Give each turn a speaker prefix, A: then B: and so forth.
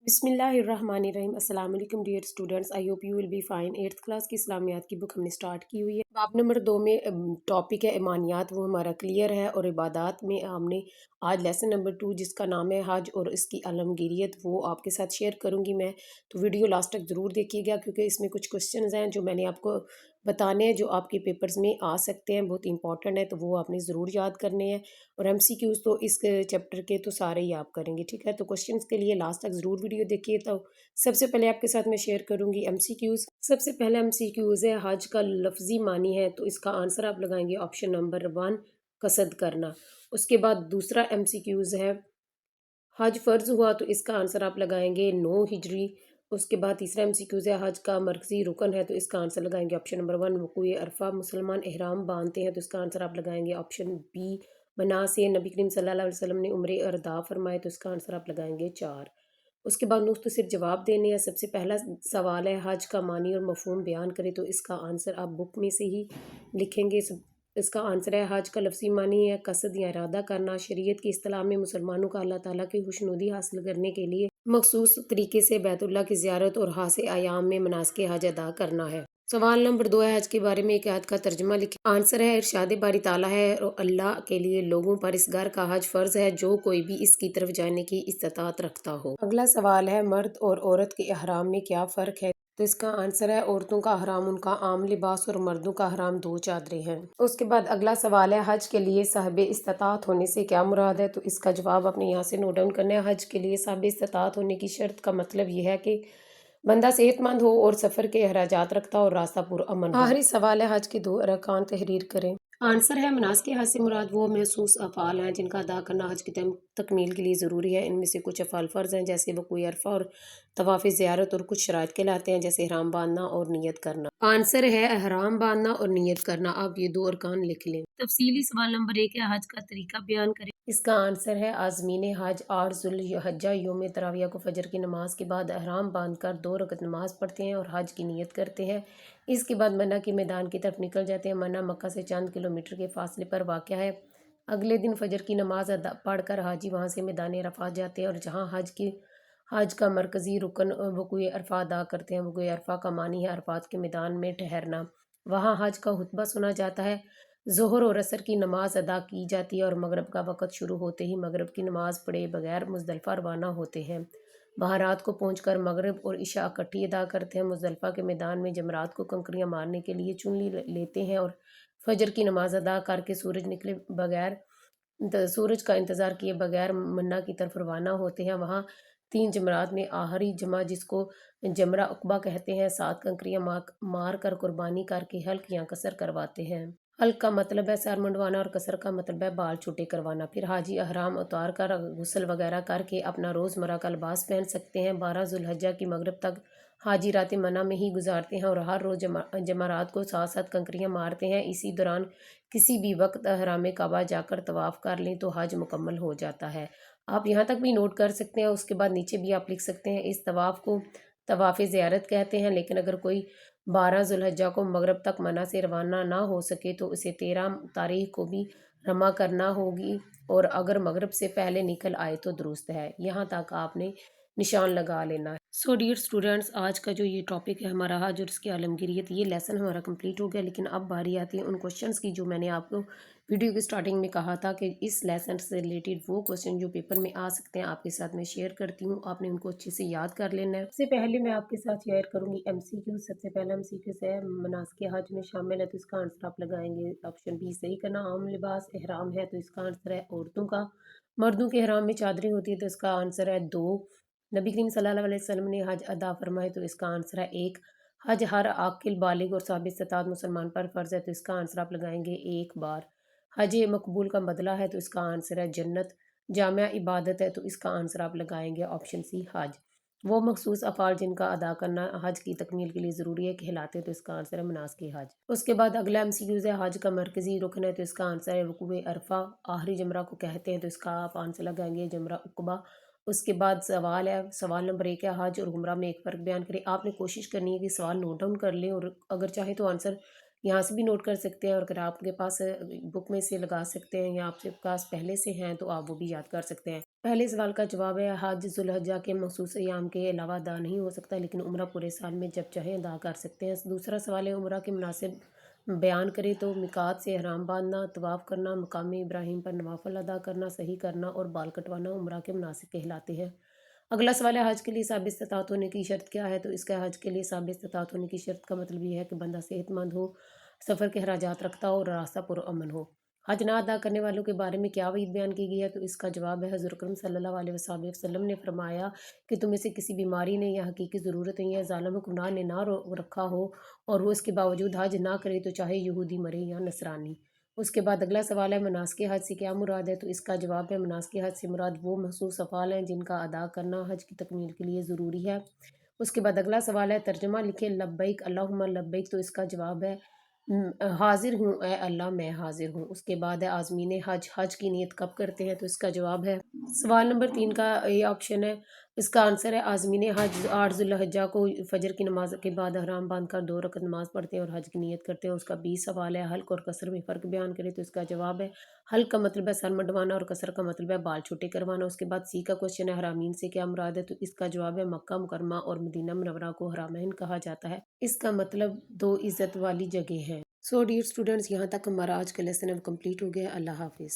A: बिस्मिल्लाहिर्रहमानिर्रहीम। अस्सलाम वालेकुम dear students, I hope you will be fine. 8th class की इस्लामियात की बुक हमने स्टार्ट की हुई है। बाब नंबर 2 में टॉपिक है ईमानियात, वो हमारा क्लियर है। और इबादात में हमने आज लेसन नंबर 2 जिसका नाम है हज और इसकी आलमगीरियत, वो आपके साथ शेयर करूंगी मैं। तो वीडियो लास्ट तक ज़रूर देखिएगा क्योंकि इसमें कुछ क्वेश्चंस हैं जो मैंने आपको बताने हैं जो आपके पेपर्स में आ सकते हैं, बहुत इंपॉर्टेंट है, तो वो आपने ज़रूर याद करने हैं। और एमसीक्यूज़ तो इस चैप्टर के तो सारे ही आप करेंगे, ठीक है। तो क्वेश्चंस के लिए लास्ट तक ज़रूर वीडियो देखिए। तो सबसे पहले आपके साथ मैं शेयर करूंगी एमसीक्यूज़। सबसे पहले एमसीक्यूज़ है हज का लफ्जी मानी है, तो इसका आंसर आप लगाएंगे ऑप्शन नंबर 1 कसद करना। उसके बाद दूसरा एमसीक्यूज़ है हज फ़र्ज़ हुआ, तो इसका आंसर आप लगाएंगे 9 हिजरी। उसके बाद तीसरा एमसीक्यूज़ है हज का मरकज़ी रुकन है, तो इसका आंसर लगाएंगे ऑप्शन नंबर 1 वक़ूए अरफा। मुसलमान एहराम बांधते हैं, तो इसका आंसर आप लगाएंगे ऑप्शन बी मना से। नबी करीम सल्लल्लाहु अलैहि वसल्लम ने उम्रे अरदा फरमाए, तो इसका आंसर आप लगाएंगे 4। उसके बाद मुख्तसर जवाब देने हैं। सबसे पहला सवाल है हज का मानी और मफहूम बयान करें, तो इसका आंसर आप बुक में से ही लिखेंगे। इसका आंसर है हज का लफ्ज़ी मानी है कसद या इरादा करना। शरीयत की इस्तिलाह में मुसलमानों का अल्लाह ताला की खुशनुदी हासिल करने के लिए मखसूस तरीके से बैतुल्लाह की ज़ियारत और हासे आयाम में मनासिक हज अदा करना है। सवाल नंबर 2 है हज के बारे में एक आयत का तर्जुमा लिखें। आंसर है इरशाद बारी ताला है और अल्लाह के लिए लोगों पर इस घर का हज फ़र्ज है जो कोई भी इसकी तरफ जाने की इस्तात रखता हो। अगला सवाल है मर्द और औरत के अहराम में क्या फ़र्क है, तो इसका आंसर है औरतों का हराम उनका आम लिबास और मर्दों का हराम 2 चादरें हैं। उसके बाद अगला सवाल है हज के लिए साहिब इस्तात होने से क्या मुराद है, तो इसका जवाब अपने यहाँ से नोट डाउन करना है। हज के लिए साहिब इस्तात होने की शर्त का मतलब ये है कि बंदा सेहतमंद हो और सफ़र के अखराजात रखता और रास्ता पुरअमन हो। आखिरी सवाल है हज के 2 अरकान तहरीर करें। आंसर है मनासिक हज से मुराद वो महसूस अफ़ाल हैं जिनका अदा करना हज की तकमील के लिए ज़रूरी है। इनमें से कुछ अफ़ाल फ़र्ज हैं जैसे वक़ूए अरफा और तवाफ़ ज़ियारत, और कुछ शराइत कहलाते हैं जैसे एहराम बांधना और नियत करना। आंसर है एहराम बांधना और नियत करना। आप ये 2 अरकान लिख लें। तफसीली सवाल नंबर 1 है हज का तरीका बयान करें। इसका आंसर है आज़मीन हज 8 ज़ुल्हिज्जा यौम तराविया को फजर की नमाज के बाद एहराम बांधकर 2 रकत नमाज पढ़ते हैं और हज की नियत करते हैं। इसके बाद मना के मैदान की तरफ निकल जाते हैं। मना मक्का से चंद किलोमीटर के फासले पर वाक़या है। अगले दिन फजर की नमाज अदा पढ़कर हाजी वहाँ से मैदान अरफात जाते हैं और जहाँ हज का मरकज़ी रुकन वक़ूए अरफा अदा करते हैं। वक़ूए अरफा का मानी है अरफात के मैदान में ठहरना। वहाँ हज का खुतबा सुना जाता है। ज़ोहर और असर की नमाज अदा की जाती है और मगरब का वक़्त शुरू होते ही मगरब की नमाज पढ़े बगैर मुज़दलिफ़ा रवाना होते हैं। वहाँ रात को पहुंचकर मगरिब और इशा इकट्ठी अदा करते हैं। मुज़दलिफ़ा के मैदान में जमरात को कंकरियाँ मारने के लिए चुन लेते हैं और फजर की नमाज अदा करके सूरज का इंतज़ार किए बगैर मन्ना की तरफ रवाना होते हैं। वहाँ 3 जमरात में आखिरी जमा जिसको जमरा उक़बा कहते हैं 7 कंकरियाँ मार कर कुर्बानी करके हल्क या कसर करवाते हैं। हल्क का मतलब है सर मुंडवाना और कसर का मतलब है बाल छोटे करवाना। फिर हाजी अहराम उतार कर गुस्ल वगैरह करके अपना रोज़मर्रा का लिबास पहन सकते हैं। 12 ज़ुल्हिज्जा की मगरिब तक हाजी रात मना में ही गुजारते हैं और हर रोज़ जमारात को 7-7 कंकरियाँ मारते हैं। इसी दौरान किसी भी वक्त हराम काबा जाकर तवाफ़ कर लें तो हज मुकम्मल हो जाता है। आप यहाँ तक भी नोट कर सकते हैं। उसके बाद नीचे भी आप लिख सकते हैं इस तवाफ़ को तवाफ़ ज़ियारत कहते हैं। लेकिन अगर कोई 12 ज़ुल्हिज्जा को मगरिब तक मना से रवाना ना हो सके तो उसे 13 तारीख को भी रमा करना होगी, और अगर मगरिब से पहले निकल आए तो दुरुस्त है। यहाँ तक आपने निशान लगा लेना है। सो डियर स्टूडेंट्स, आज का जो ये टॉपिक है हमारा हज और उसकी आलमगीरियत, ये लेसन हमारा कंप्लीट हो गया। लेकिन अब बारी आती है उन क्वेश्चंस की जो मैंने आपको वीडियो की स्टार्टिंग में कहा था कि इस लेसन से रिलेटेड वो क्वेश्चन जो पेपर में आ सकते हैं आपके साथ मैं शेयर करती हूँ। आपने उनको अच्छे से याद कर लेना है। सबसे पहले मैं आपके साथ शेयर करूँगी एमसीक्यू। सबसे पहला एमसीक्यू है मनासिक हज में शामिल है, तो इसका आंसर आप लगाएंगे ऑप्शन बी सही करना। आम लिबास एहराम है, तो इसका आंसर है औरतों का। मर्दों के एहराम में चादरें होती है, तो इसका आंसर है 2। नबी करीम सल्लल्लाहु अलैहि वसल्लम ने हज अदा फरमाए, तो इसका आंसर है 1। हज हर आकिल बालिग और साबित इस्तात मुसलमान पर फ़र्ज़ है, तो इसका आंसर आप लगाएंगे 1 बार। हज मकबूल का बदला है, तो इसका आंसर है जन्नत। जामिया इबादत है, तो इसका आंसर आप लगाएंगे ऑप्शन सी हज। वो मखसूस अफ़ाल जिनका अदा करना हज की तकमील के लिए ज़रूरी है कहलाते, तो इसका आंसर है मनासिक हज। उसके बाद अगला एमसीक्यूज़ है हज का मरकज़ी रुकन है, तो इसका आंसर है वक़ूए अरफा। आखिरी जमरा को कहते हैं, तो इसका आप आंसर लगाएंगे जमरा उक़बा। उसके बाद सवाल है, सवाल नंबर 1 है हज और उम्रा में एक फ़र्क बयान करें। आपने कोशिश करनी है कि सवाल नोट डाउन कर लें और अगर चाहे तो आंसर یہاں سے بھی نوٹ کر سکتے ہیں، اور اگر آپ کے پاس بک میں سے لگا سکتے ہیں یا آپ کے پاس پہلے سے ہیں تو آپ وہ بھی یاد کر سکتے ہیں۔ پہلے سوال کا جواب ہے حج ذوالحجہ کے مخصوص ایام کے علاوہ ادا نہیں ہو سکتا، لیکن عمرہ پورے سال میں جب چاہیں ادا کر سکتے ہیں۔ دوسرا سوال ہے عمرہ کے مناسب بیان کرے تو میقات سے احرام باندھنا، طواف کرنا، مقام ابراہیم پر نوافل ادا کرنا، صحیح کرنا اور بال کٹوانا عمرہ کے مناسب کہلاتے ہیں۔ اگلا سوال ہے حج کے لیے ثابت استطاعت ہونے کی شرط کیا ہے؟ تو اس کا حج کے لیے ثابت استطاعت ہونے کی شرط کا مطلب یہ ہے کہ بندہ صحت مند ہو، سفر کے اخراجات رکھتا ہو اور راستہ پرامن ہو۔ حج نہ ادا کرنے والوں کے بارے میں کیا وعید بیان کی گئی ہے؟ تو اس کا جواب ہے حضور اکرم صلی اللہ علیہ وسلم نے فرمایا کہ تم میں سے کسی بیماری نے یا حقیقی ضرورت یا ظالم حکمران نے نہ رکھا ہو اور وہ اس کے باوجود حج نہ کرے تو چاہے یہودی مرے یا نصرانی۔ اس کے بعد اگلا سوال ہے مناسک حج سے کیا مراد ہے؟ تو اس کا جواب ہے مناسک حج سے مراد وہ مخصوص افعال ہیں جن کا ادا کرنا حج کی تکمیل کے لیے ضروری ہے۔ اس کے بعد اگلا سوال ہے ترجمہ لکھیں لبیک اللہم لبیک، تو اس کا جواب ہے حاضر ہوں اے اللہ، میں حاضر ہوں۔ اس کے بعد ہے عازمین حج، حج کی نیت کب کرتے ہیں؟ تو اس کا جواب ہے سوال نمبر 3 کا یہ آپشن ہے، اس کا آنسر ہے عازمین حج 8 ذوالحجہ کو فجر کی نماز کے بعد احرام باندھ کر 2 رکعت نماز پڑھتے ہیں اور حج کی نیت کرتے ہیں۔ اس کا 20 سوال ہے حلق اور قصر میں فرق بیان کرے، تو اس کا جواب ہے حلق کا مطلب ہے سر منڈوانا اور قصر کا مطلب ہے بال چھوٹے کروانا۔ اس کے بعد سی کا کوشچن ہے حرامین سے کیا مراد ہے؟ تو اس کا جواب ہے مکہ مکرمہ اور مدینہ منورہ کو حرمین کہا جاتا ہے، اس کا مطلب 2 عزت والی جگہ ہیں۔ سو ڈیئر اسٹوڈنٹس، یہاں تک ہمارا آج کا لیسن اب کمپلیٹ ہو گیا۔ اللہ حافظ۔